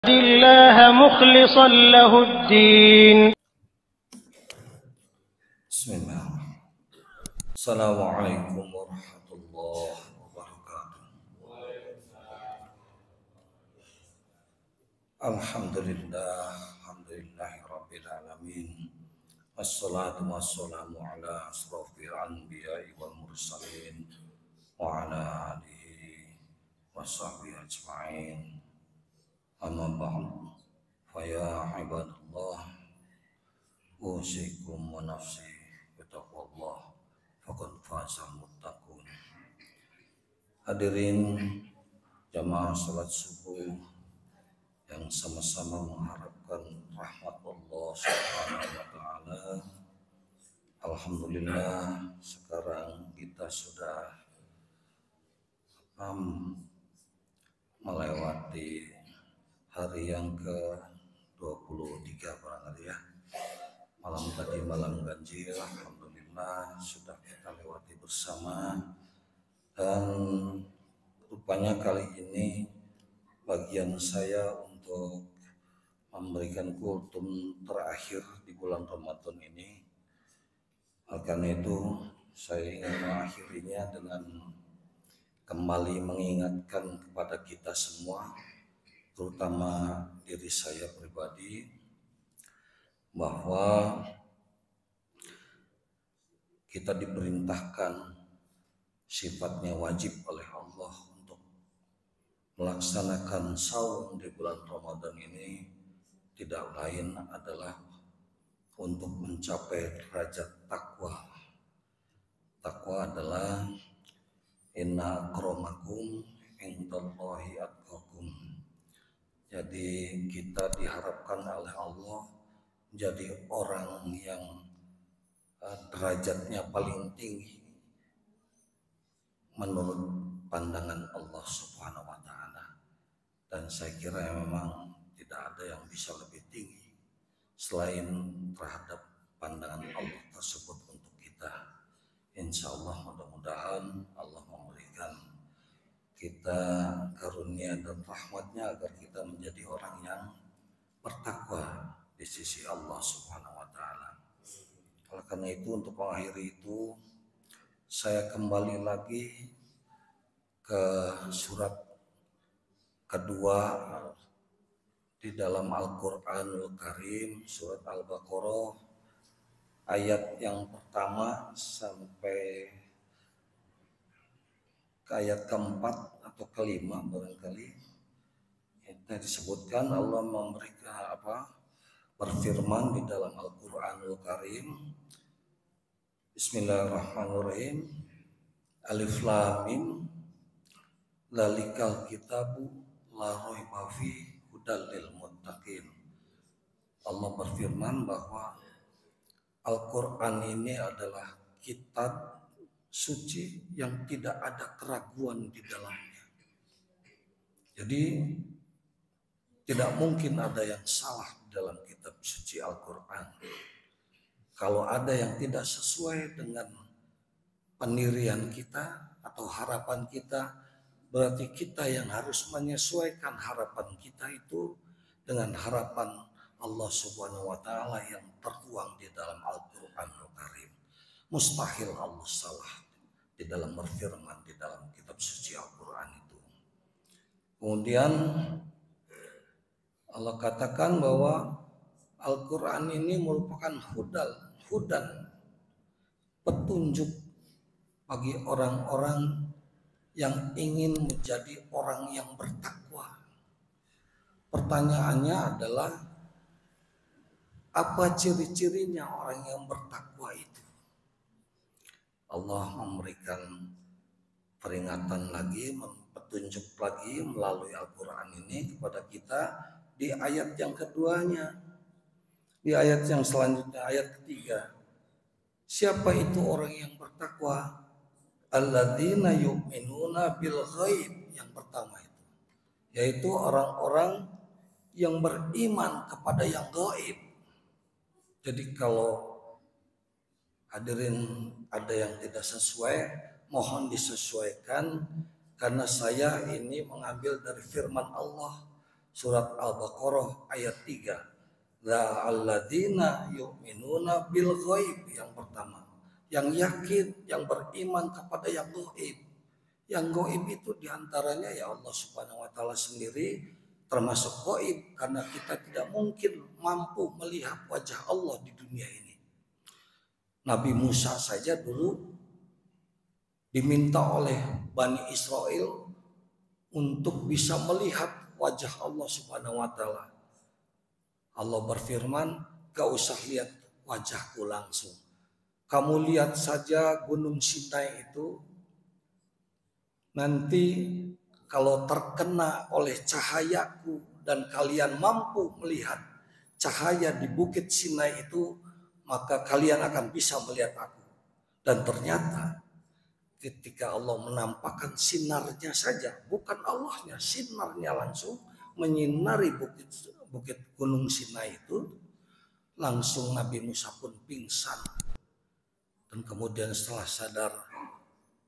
الله مخلصا له الدين. Bismillah. Assalamualaikum warahmatullahi wabarakatuh. Alhamdulillahi rabbil alamin. Wassalatu wassalamu ala asrofil anbiya'i wal mursalin wa ala alihi wa sahbihi ajma'in. Amma ba'd. Fa ya ibadallah, usikum wa nafsi bitaqwallah faqad fazal muttaqun. Hadirin jamaah salat subuh yang sama-sama mengharapkan rahmat Allah Subhanahu wa taala. Alhamdulillah, sekarang kita sudah melewati hari yang ke-23 barangkali ya. Malam tadi malam ganjil, alhamdulillah sudah kita lewati bersama. Dan rupanya kali ini bagian saya untuk memberikan kultum terakhir di bulan Ramadan ini. Karena itu saya ingin mengakhirinya dengan kembali mengingatkan kepada kita semua, terutama diri saya pribadi, bahwa kita diperintahkan, sifatnya wajib oleh Allah untuk melaksanakan saum di bulan Ramadan ini tidak lain adalah untuk mencapai derajat takwa. Takwa adalah inna akramakum indallahi atqakum. Jadi kita diharapkan oleh Allah menjadi orang yang derajatnya paling tinggi menurut pandangan Allah Subhanahu wa taala. Dan saya kira memang tidak ada yang bisa lebih tinggi selain terhadap pandangan Allah tersebut untuk kita. Insya Allah mudah-mudahan Allah memberikan kita karunia dan rahmatnya agar kita menjadi orang yang bertakwa di sisi Allah Subhanahu wa taala. Oleh karena itu, untuk mengakhiri itu, saya kembali lagi ke surat kedua di dalam Al-Qur'anul Karim, surat Al-Baqarah, ayat yang pertama sampai ke ayat keempat atau kelima barangkali. Itu disebutkan Allah memberikan berfirman di dalam Al-Qur'anul Karim. Bismillahirrahmanirrahim. Alif Lam Mim. Dzalikal kitabu la raiba fihi hudal lil muttaqin. Allah berfirman bahwa Al-Qur'an ini adalah kitab suci yang tidak ada keraguan di dalamnya. Jadi tidak mungkin ada yang salah dalam kitab suci Al-Quran. Kalau ada yang tidak sesuai dengan pendirian kita atau harapan kita, berarti kita yang harus menyesuaikan harapan kita itu dengan harapan Allah Subhanahu wa taala yang tertuang di dalam Al-Qur'anul Karim. Mustahil Allah salah di dalam berfirman di dalam kitab suci Al-Quran itu. Kemudian Allah katakan bahwa Al-Quran ini merupakan hudan, petunjuk bagi orang-orang yang ingin menjadi orang yang bertakwa. Pertanyaannya adalah, apa ciri-cirinya orang yang bertakwa itu? Allah memberikan peringatan lagi, petunjuk lagi melalui Al-Quran ini kepada kita di ayat yang keduanya. Di ayat yang selanjutnya, ayat ketiga. Siapa itu orang yang bertakwa? Alladzina yu'minuna bil ghaib. Yang pertama itu, yaitu orang-orang yang beriman kepada yang gaib. Jadi kalau hadirin ada yang tidak sesuai, mohon disesuaikan, karena saya ini mengambil dari firman Allah surat Al-Baqarah ayat 3. Alladzina yu'minuna bil ghaib, yang pertama, yang yakin, yang beriman kepada yang gaib. Yang gaib itu diantaranya ya Allah Subhanahu wa taala sendiri termasuk gaib, karena kita tidak mungkin mampu melihat wajah Allah di dunia ini. Nabi Musa saja dulu diminta oleh Bani Israel untuk bisa melihat wajah Allah Subhanahu wa taala. Allah berfirman, "Gak usah lihat wajahku langsung. Kamu lihat saja Gunung Sinai itu, nanti kalau terkena oleh cahayaku dan kalian mampu melihat cahaya di Bukit Sinai itu, maka kalian akan bisa melihat aku." Dan ternyata ketika Allah menampakkan sinarnya saja, bukan Allahnya, sinarnya langsung menyinari bukit Gunung Sinai itu, langsung Nabi Musa pun pingsan. Dan kemudian setelah sadar,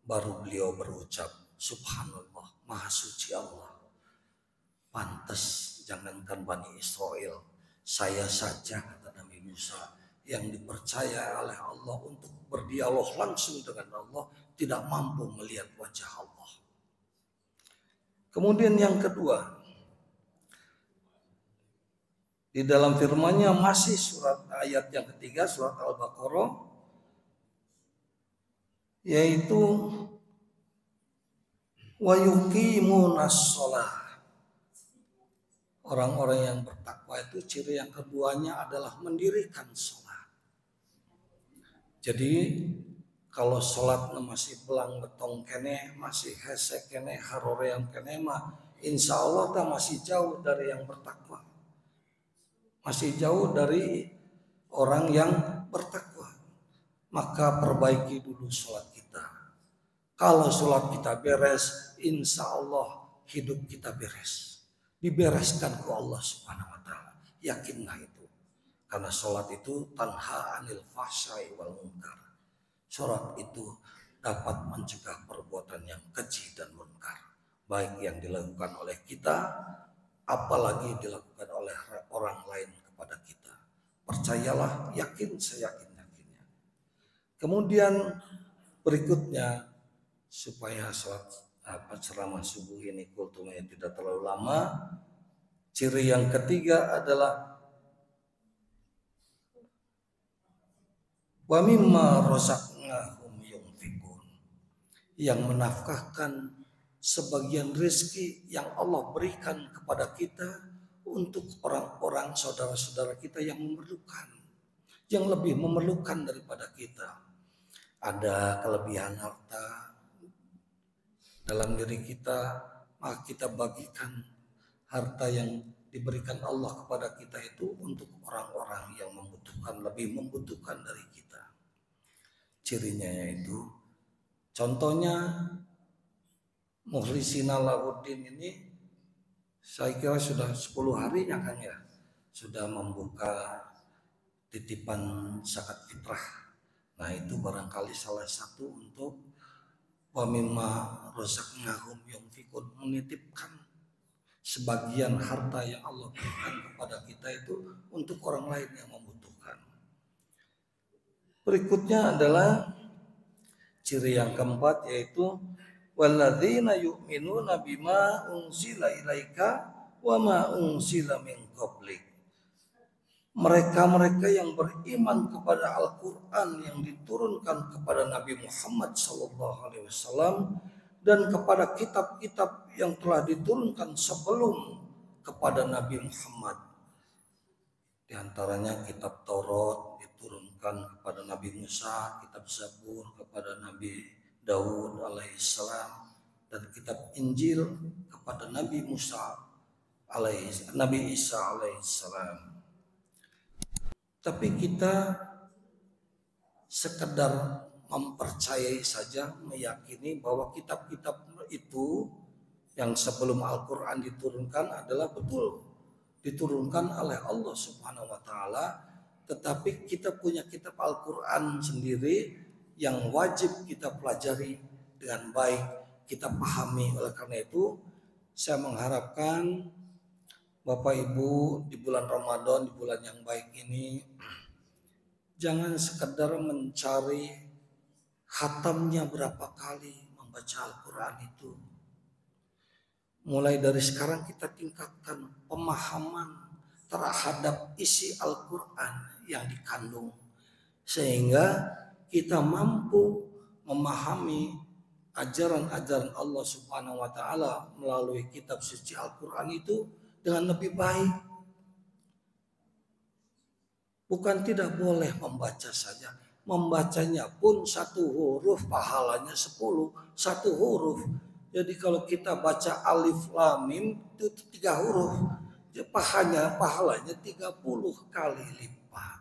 baru beliau berucap, "Subhanallah, Maha Suci Allah. Pantas jangankan Bani Israel, saya saja," kata Nabi Musa, "yang dipercaya oleh Allah untuk berdialog langsung dengan Allah, tidak mampu melihat wajah Allah." Kemudian yang kedua, di dalam firman-Nya masih surat ayat yang ketiga, surat Al-Baqarah, yaitu wa yuqimunas shalah. Orang-orang yang bertakwa itu ciri yang keduanya adalah mendirikan sholat. Jadi kalau sholat masih belang betong kene, masih hesek kene, haroream kene mah, insya Allah kita masih jauh dari yang bertakwa. Masih jauh dari orang yang bertakwa. Maka perbaiki dulu sholat kita. Kalau sholat kita beres, insya Allah hidup kita beres. Dibereskan ke Allah Subhanahu wa taala. Yakinlah itu. Karena sholat itu tanha anil fahsyai wal munkar. Sholat itu dapat mencegah perbuatan yang keji dan munkar, baik yang dilakukan oleh kita, apalagi dilakukan oleh orang lain kepada kita. Percayalah, yakin, seyakin-yakinnya. Kemudian berikutnya, supaya sholat ceramah subuh ini kultumnya tidak terlalu lama, ciri yang ketiga adalah wa mimma razaqnahum yunfikun, yang menafkahkan sebagian rezeki yang Allah berikan kepada kita untuk orang-orang saudara-saudara kita yang memerlukan, yang lebih memerlukan daripada kita. Ada kelebihan harta dalam diri kita, maka kita bagikan harta yang diberikan Allah kepada kita itu untuk orang-orang yang membutuhkan, lebih membutuhkan dari kita. Cirinya yaitu, contohnya Mukhlisina Lahuddin ini, saya kira sudah 10 hari ya kan ya, sudah membuka titipan zakat fitrah. Nah itu barangkali salah satu untuk wa mimma razaqnahum yunfikun, menitipkan sebagian harta yang Allah berikan kepada kita itu untuk orang lain yang membutuhkan. Berikutnya adalah ciri yang keempat, yaitu walladzina yu'minuna bima unzila ilaika wa ma unzila min qablik. Mereka-mereka yang beriman kepada Al-Quran yang diturunkan kepada Nabi Muhammad SAW dan kepada kitab-kitab yang telah diturunkan sebelum kepada Nabi Muhammad. Di antaranya kitab Taurat diturunkan kepada Nabi Musa, kitab Zabur kepada Nabi Daud alaihissalam, dan kitab Injil kepada Nabi Isa alaihissalam. Tapi kita sekedar mempercayai saja, meyakini bahwa kitab-kitab itu yang sebelum Al-Quran diturunkan adalah betul diturunkan oleh Allah Subhanahu wa taala, tetapi kita punya kitab Al-Quran sendiri yang wajib kita pelajari dengan baik, kita pahami. Oleh karena itu saya mengharapkan Bapak Ibu, di bulan Ramadan, di bulan yang baik ini, jangan sekedar mencari khatamnya berapa kali membaca Al-Quran itu. Mulai dari sekarang kita tingkatkan pemahaman terhadap isi Al-Quran yang dikandung. Sehingga kita mampu memahami ajaran-ajaran Allah Subhanahu wa Ta'ala melalui kitab suci Al-Quran itu dengan lebih baik. Bukan tidak boleh membaca saja, membacanya pun satu huruf pahalanya 10, satu huruf. Jadi kalau kita baca alif lam mim itu 3 huruf, pahalanya 30 kali lipat.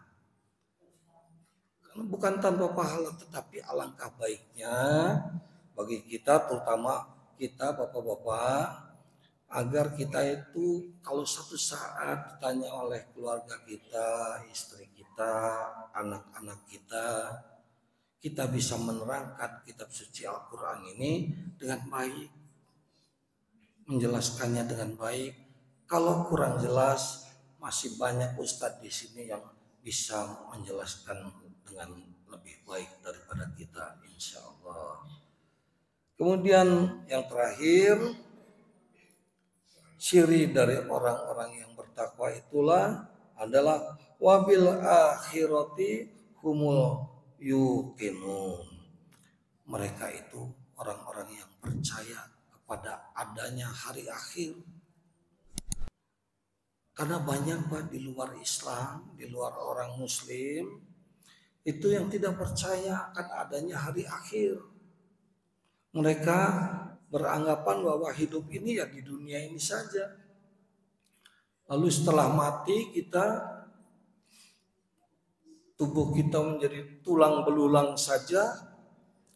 Bukan tanpa pahala, tetapi alangkah baiknya bagi kita, terutama kita bapak-bapak, agar kita itu kalau satu saat ditanya oleh keluarga kita, istri kita, anak-anak kita bisa menerangkan kitab suci Al-Quran ini dengan baik, menjelaskannya dengan baik. Kalau kurang jelas, masih banyak ustadz di sini yang bisa menjelaskan dengan lebih baik daripada kita, insya Allah. Kemudian yang terakhir, ciri dari orang-orang yang bertakwa itulah adalah wabil akhirati humul yuqinun. Mereka itu orang-orang yang percaya kepada adanya hari akhir. Karena banyak Pak di luar Islam, di luar orang Muslim, itu yang tidak percaya akan adanya hari akhir. Mereka beranggapan bahwa hidup ini ya di dunia ini saja. Lalu setelah mati tubuh kita menjadi tulang belulang saja.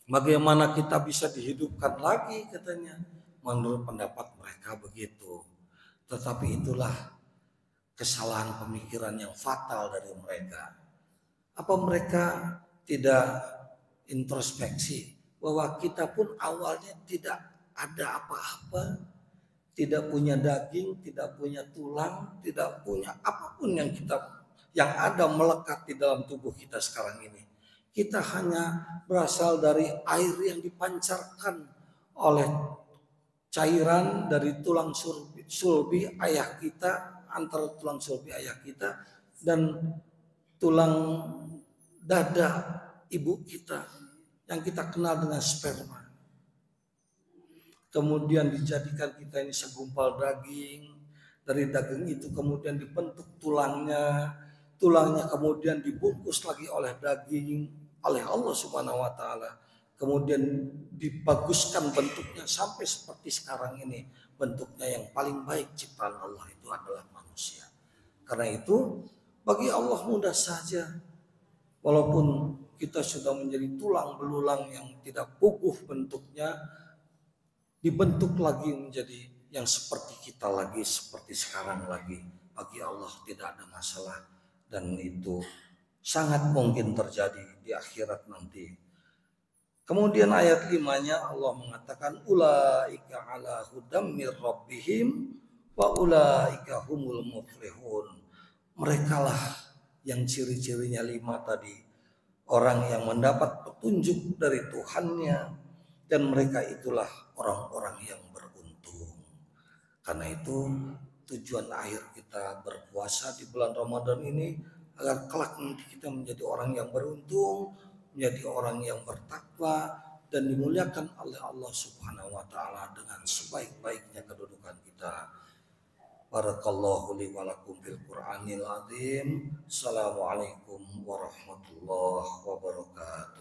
Bagaimana kita bisa dihidupkan lagi katanya. Menurut pendapat mereka begitu. Tetapi itulah kesalahan pemikiran yang fatal dari mereka. Apa mereka tidak introspeksi bahwa kita pun awalnya tidak ada apa-apa, tidak punya daging, tidak punya tulang, tidak punya apapun yang ada melekat di dalam tubuh kita sekarang ini. Kita hanya berasal dari air yang dipancarkan oleh cairan dari tulang sulbi ayah kita, antara tulang sulbi ayah kita dan tulang dada ibu kita yang kita kenal dengan sperma. Kemudian dijadikan kita ini segumpal daging. Dari daging itu kemudian dibentuk tulangnya kemudian dibungkus lagi oleh daging oleh Allah Subhanahu wa Ta'ala. Kemudian dibaguskan bentuknya sampai seperti sekarang ini. Bentuknya yang paling baik ciptaan Allah itu adalah manusia. Karena itu bagi Allah mudah saja. Walaupun kita sudah menjadi tulang belulang yang tidak puguh bentuknya, dibentuk lagi menjadi yang seperti kita lagi, seperti sekarang lagi. Bagi Allah tidak ada masalah. Dan itu sangat mungkin terjadi di akhirat nanti. Kemudian ayat 5-nya Allah mengatakan ulaika ala hudam mir rabbihim wa ulaika humul muflihun. Merekalah yang ciri-cirinya 5 tadi. Orang yang mendapat petunjuk dari Tuhannya, dan mereka itulah orang-orang yang beruntung. Karena itu tujuan akhir kita berpuasa di bulan Ramadan ini agar kelak nanti kita menjadi orang yang beruntung, menjadi orang yang bertakwa dan dimuliakan oleh Allah Subhanahu wa Ta'ala dengan sebaik-baiknya kedudukan kita. Barakallahu li wa lakum bil Qur'anil azim. Assalamualaikum warahmatullahi wabarakatuh.